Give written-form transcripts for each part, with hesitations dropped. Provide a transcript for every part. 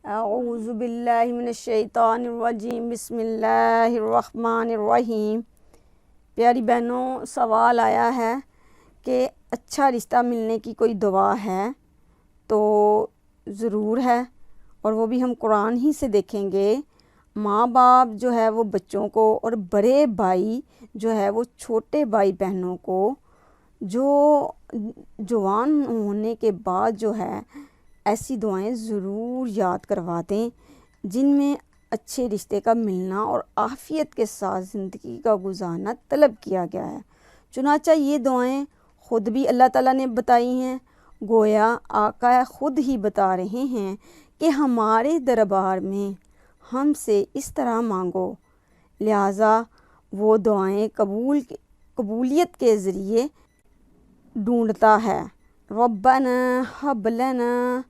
اعوذ باللہ من الشیطان الرجیم، بسم اللہ الرحمن الرحیم۔ پیاری بہنوں، سوال آیا ہے کہ اچھا رشتہ ملنے کی کوئی دعا ہے؟ تو ضرور ہے، اور وہ بھی ہم قرآن ہی سے دیکھیں گے۔ ماں باپ جو ہے وہ بچوں کو، اور بڑے بھائی جو ہے وہ چھوٹے بھائی بہنوں کو جو جوان ہونے کے بعد جو ہے ایسی دعائیں ضرور یاد کروا دیں جن میں اچھے رشتے کا ملنا اور عافیت کے ساتھ زندگی کا گزارنا طلب کیا گیا ہے۔ چنانچہ یہ دعائیں خود بھی اللہ تعالیٰ نے بتائی ہیں، گویا آقا خود ہی بتا رہے ہیں کہ ہمارے دربار میں ہم سے اس طرح مانگو، لہٰذا وہ دعائیں قبولیت کے ذریعے ڈھونڈتا ہے۔ ربنا ہب لنا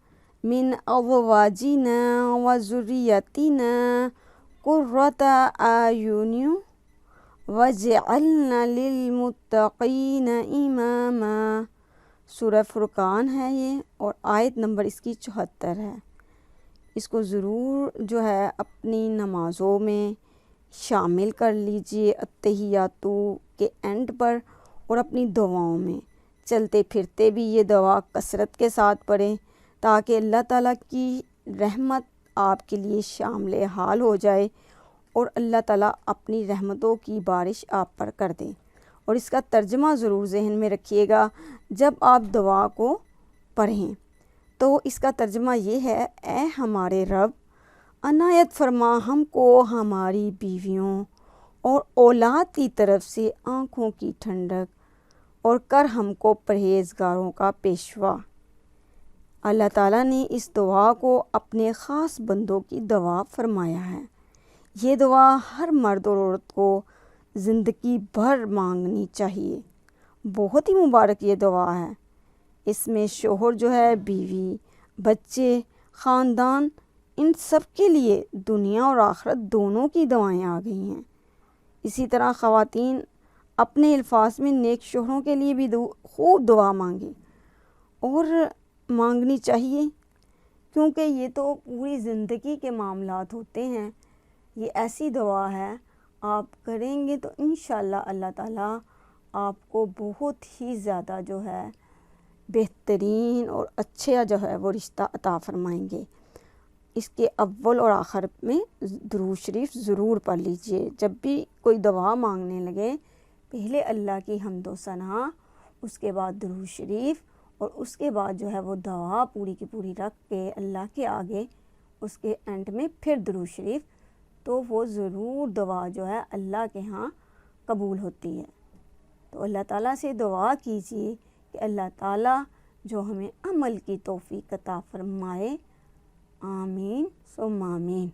من ازواجنا وذریتنا قرۃ اعین واجعلنا للمتقین اماما۔ سورہ فرقان ہے یہ، اور آیت نمبر اس کی 74 ہے۔ اس کو ضرور جو ہے اپنی نمازوں میں شامل کر لیجئے، التحیات کے اینڈ پر، اور اپنی دعاؤں میں چلتے پھرتے بھی یہ دعا کثرت کے ساتھ پڑھیں تاکہ اللہ تعالیٰ کی رحمت آپ کے لیے شامل حال ہو جائے اور اللہ تعالیٰ اپنی رحمتوں کی بارش آپ پر کر دیں۔ اور اس کا ترجمہ ضرور ذہن میں رکھیے گا جب آپ دعا کو پڑھیں، تو اس کا ترجمہ یہ ہے: اے ہمارے رب، عنایت فرما ہم کو ہماری بیویوں اور اولاد کی طرف سے آنکھوں کی ٹھنڈک، اور کر ہم کو پرہیزگاروں کا پیشوا۔ اللہ تعالیٰ نے اس دعا کو اپنے خاص بندوں کی دعا فرمایا ہے۔ یہ دعا ہر مرد اور عورت کو زندگی بھر مانگنی چاہیے۔ بہت ہی مبارک یہ دعا ہے۔ اس میں شوہر جو ہے، بیوی، بچے، خاندان، ان سب کے لیے دنیا اور آخرت دونوں کی دعائیں آ گئی ہیں۔ اسی طرح خواتین اپنے الفاظ میں نیک شوہروں کے لیے بھی خوب دعا مانگیں، اور مانگنی چاہیے، کیونکہ یہ تو پوری زندگی کے معاملات ہوتے ہیں۔ یہ ایسی دعا ہے، آپ کریں گے تو انشاءاللہ اللہ تعالیٰ آپ کو بہت ہی زیادہ جو ہے بہترین اور اچھا جو ہے وہ رشتہ عطا فرمائیں گے۔ اس کے اول اور آخر میں درود شریف ضرور پڑھ لیجئے۔ جب بھی کوئی دعا مانگنے لگے، پہلے اللہ کی حمد و ثنا، اس کے بعد درود شریف، اور اس کے بعد جو ہے وہ دعا پوری کی پوری رکھ کے اللہ کے آگے، اس کے اینڈ میں پھر درود شریف، تو وہ ضرور دعا جو ہے اللہ کے ہاں قبول ہوتی ہے۔ تو اللہ تعالیٰ سے دعا کیجیے کہ اللہ تعالیٰ جو ہمیں عمل کی توفیق عطا فرمائے۔ آمین ثم آمین۔